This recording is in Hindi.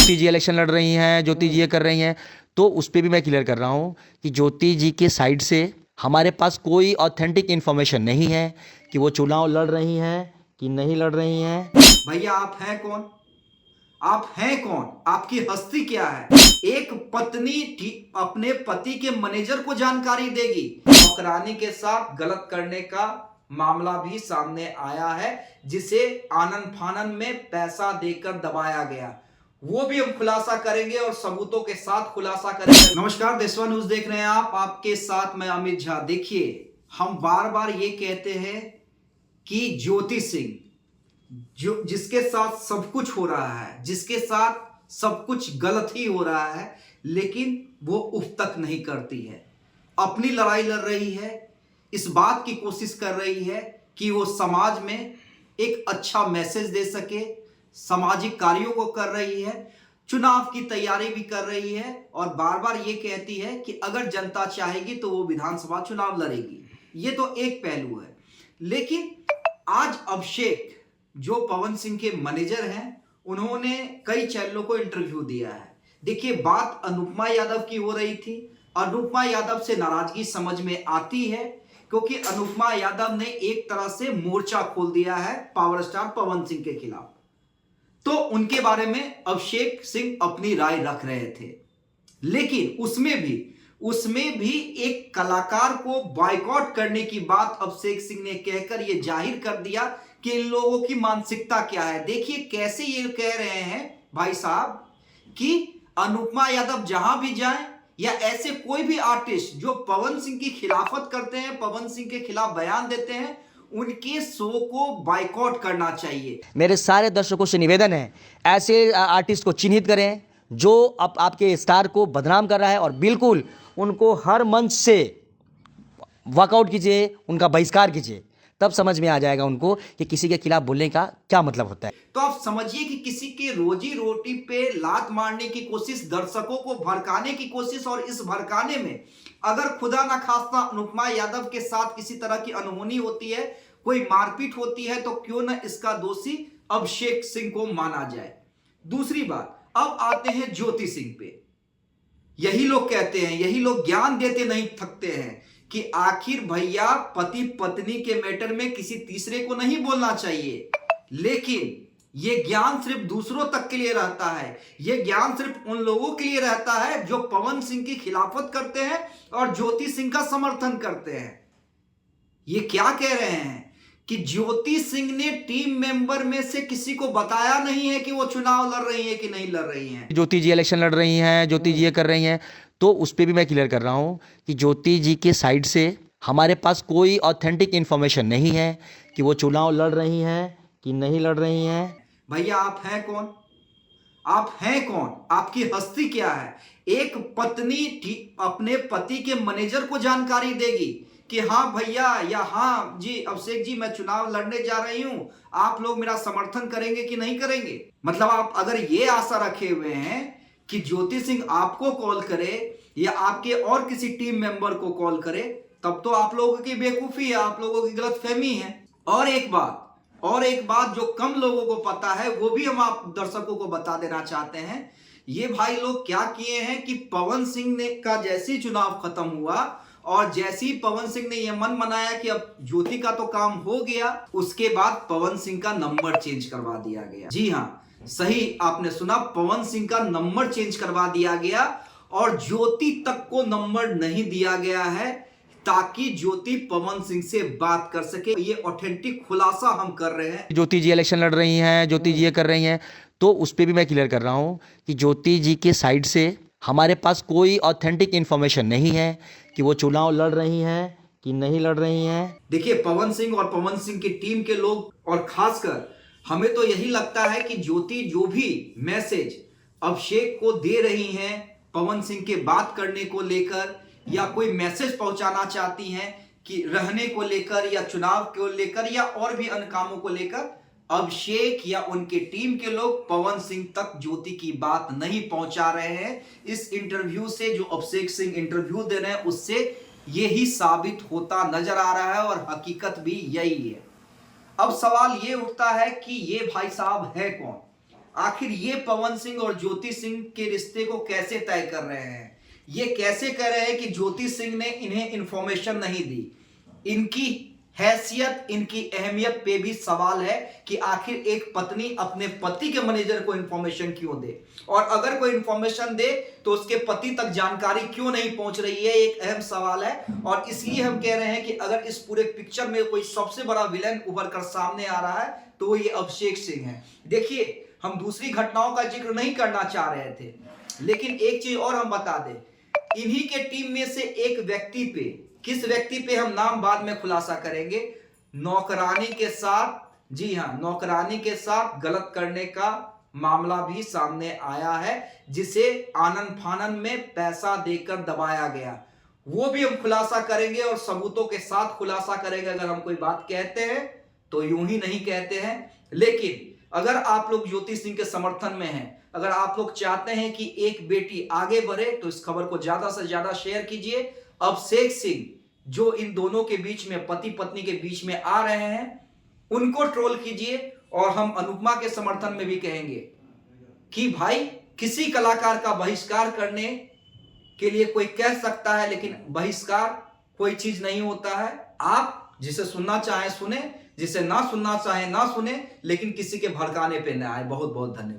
ज्योति जी इलेक्शन लड़ रही हैं, ज्योति जी ये कर रही हैं, तो उस पर भी मैं क्लियर कर रहा हूँ कि ज्योति जी के साइड से हमारे पास कोई ऑथेंटिक इन्फॉर्मेशन नहीं है कि वो चुनाव लड़ रही हैं कि नहीं लड़ रही हैं। भैया आप हैं कौन? आप हैं कौन? आपकी हस्ती क्या है? एक पत्नी अपने पति के मैनेजर को जानकारी देगी। नौकरानी के साथ गलत करने का मामला भी सामने आया है, जिसे आनन फानन में पैसा देकर दबाया गया। वो भी हम खुलासा करेंगे और सबूतों के साथ खुलासा करेंगे। नमस्कार, देशवा न्यूज देख रहे हैं आप। आपके साथ मैं अमित झा। देखिए, हम बार बार ये कहते हैं कि ज्योति सिंह जो जिसके साथ सब कुछ हो रहा है, जिसके साथ सब कुछ गलत ही हो रहा है, लेकिन वो उफ तक नहीं करती है। अपनी लड़ाई लड़ रही है, इस बात की कोशिश कर रही है कि वो समाज में एक अच्छा मैसेज दे सके, सामाजिक कार्यों को कर रही है, चुनाव की तैयारी भी कर रही है और बार बार ये कहती है कि अगर जनता चाहेगी तो वो विधानसभा चुनाव लड़ेगी। ये तो एक पहलू है। लेकिन आज अभिषेक, जो पवन सिंह के मैनेजर हैं, उन्होंने कई चैनलों को इंटरव्यू दिया है। देखिए, बात अनुपमा यादव की हो रही थी। अनुपमा यादव से नाराजगी समझ में आती है, क्योंकि अनुपमा यादव ने एक तरह से मोर्चा खोल दिया है पावर स्टार पवन सिंह के खिलाफ। तो उनके बारे में अभिषेक सिंह अपनी राय रख रहे थे, लेकिन उसमें भी एक कलाकार को बॉयकॉट करने की बात अभिषेक सिंह ने कहकर यह जाहिर कर दिया कि इन लोगों की मानसिकता क्या है। देखिए कैसे ये कह रहे हैं भाई साहब कि अनुपमा यादव जहां भी जाएं या ऐसे कोई भी आर्टिस्ट जो पवन सिंह की खिलाफत करते हैं, पवन सिंह के खिलाफ बयान देते हैं, उनके शो को बायकॉट करना चाहिए। मेरे सारे दर्शकों से निवेदन है, ऐसे आर्टिस्ट को चिन्हित करें जो आपके स्टार को बदनाम कर रहा है और बिल्कुल उनको हर मंच से वॉकआउट कीजिए, उनका बहिष्कार कीजिए। तब समझ में आ जाएगा उनको कि किसी के खिलाफ बोलने का क्या मतलब होता है। तो आप समझिए कि किसी के रोजी रोटी पे लात मारने की कोशिश, दर्शकों को भड़काने की कोशिश, और इस भड़काने में अगर खुदा ना खास्ता अनुपमा यादव के साथ किसी तरह की अनहोनी होती है, कोई मारपीट होती है, तो क्यों ना इसका दोषी अभिषेक सिंह को माना जाए। दूसरी बात, अब आते हैं ज्योति सिंह पे। यही लोग कहते हैं, यही लोग ज्ञान देते नहीं थकते हैं कि आखिर भैया पति पत्नी के मैटर में किसी तीसरे को नहीं बोलना चाहिए। लेकिन यह ज्ञान सिर्फ दूसरों तक के लिए रहता है, यह ज्ञान सिर्फ उन लोगों के लिए रहता है जो पवन सिंह की खिलाफत करते हैं और ज्योति सिंह का समर्थन करते हैं। ये क्या कह रहे हैं कि ज्योति सिंह ने टीम मेंबर में से किसी को बताया नहीं है कि वो चुनाव लड़ रही है कि नहीं लड़ रही हैं। ज्योति जी इलेक्शन लड़ रही हैं, ज्योति जी ये कर रही हैं, तो उस पर भी मैं क्लियर कर रहा हूँ कि ज्योति जी के साइड से हमारे पास कोई ऑथेंटिक इन्फॉर्मेशन नहीं है कि वो चुनाव लड़ रही हैं कि नहीं लड़ रही हैं। भैया आप हैं कौन? आप हैं कौन? आपकी हस्ती क्या है? एक पत्नी अपने पति के मैनेजर को जानकारी देगी कि हाँ भैया या हाँ जी अभिषेक जी, मैं चुनाव लड़ने जा रही हूं, आप लोग मेरा समर्थन करेंगे कि नहीं करेंगे? मतलब आप अगर ये आशा रखे हुए हैं कि ज्योति सिंह आपको कॉल करे या आपके और किसी टीम मेंबर को कॉल करे, तब तो आप लोगों की बेवकूफी है, आप लोगों की गलतफहमी है। और एक बात जो कम लोगों को पता है, वो भी हम आप दर्शकों को बता देना चाहते हैं। ये भाई लोग क्या किए हैं कि पवन सिंह ने का जैसे ही चुनाव खत्म हुआ और जैसे ही पवन सिंह ने यह मन मनाया कि अब ज्योति का तो काम हो गया, उसके बाद पवन सिंह का नंबर चेंज करवा दिया गया। जी हाँ, सही आपने सुना, पवन सिंह का नंबर चेंज करवा दिया गया और ज्योति तक को नंबर नहीं दिया गया है ताकि ज्योति पवन सिंह से बात कर सके। ये ऑथेंटिक खुलासा हम कर रहे हैं। ज्योति जी इलेक्शन लड़ रही हैं, ज्योति जी ये कर रही हैं, तो उस पर भी मैं क्लियर कर रहा हूँ कि ज्योति जी के साइड से हमारे पास कोई ऑथेंटिक इन्फॉर्मेशन नहीं है कि वो चुनाव लड़ रही हैं कि नहीं लड़ रही हैं। देखिए, पवन सिंह और पवन सिंह की टीम के लोग और खासकर हमें तो यही लगता है कि ज्योति जो भी मैसेज अभिषेक को दे रही हैं पवन सिंह के बात करने को लेकर, या कोई मैसेज पहुंचाना चाहती हैं कि रहने को लेकर या चुनाव को लेकर या और भी अन्य कामों को लेकर, अभिषेक या उनके टीम के लोग पवन सिंह तक ज्योति की बात नहीं पहुंचा रहे हैं। इस इंटरव्यू से, जो अभिषेक सिंह इंटरव्यू दे रहे हैं, उससे यही साबित होता नजर आ रहा है और हकीकत भी यही है। अब सवाल ये उठता है कि ये भाई साहब है कौन? आखिर ये पवन सिंह और ज्योति सिंह के रिश्ते को कैसे तय कर रहे हैं? ये कैसे कह रहे हैं कि ज्योति सिंह ने इन्हें इंफॉर्मेशन नहीं दी? इनकी हैसियत, इनकी अहमियत पे भी सवाल है कि आखिर एक पत्नी अपने पति के मैनेजर को इंफॉर्मेशन क्यों दे, और अगर कोई इंफॉर्मेशन दे तो उसके पति तक जानकारी क्यों नहीं पहुंच रही है, एक अहम सवाल है। और इसलिए हम कह रहे हैं कि अगर इस पूरे पिक्चर में कोई सबसे बड़ा विलेन उभर कर सामने आ रहा है तो वो ये अभिषेक सिंह है। देखिए, हम दूसरी घटनाओं का जिक्र नहीं करना चाह रहे थे, लेकिन एक चीज और हम बता दें, इन्हीं के टीम में से एक व्यक्ति पे, किस व्यक्ति पे हम नाम बाद में खुलासा करेंगे, नौकरानी के साथ, जी हां, नौकरानी के साथ गलत करने का मामला भी सामने आया है, जिसे आनन फानन में पैसा देकर दबाया गया। वो भी हम खुलासा करेंगे और सबूतों के साथ खुलासा करेंगे। अगर हम कोई बात कहते हैं तो यूं ही नहीं कहते हैं। लेकिन अगर आप लोग ज्योति सिंह के समर्थन में हैं, अगर आप लोग चाहते हैं कि एक बेटी आगे बढ़े, तो इस खबर को ज्यादा से ज्यादा शेयर कीजिए। अभिषेक सिंह जो इन दोनों के बीच में, पति पत्नी के बीच में आ रहे हैं, उनको ट्रोल कीजिए। और हम अनुपमा के समर्थन में भी कहेंगे कि भाई, किसी कलाकार का बहिष्कार करने के लिए कोई कह सकता है, लेकिन बहिष्कार कोई चीज नहीं होता है। आप जिसे सुनना चाहें सुने, जिसे ना सुनना चाहें ना सुने, लेकिन किसी के भड़काने पे ना आए। बहुत बहुत धन्यवाद।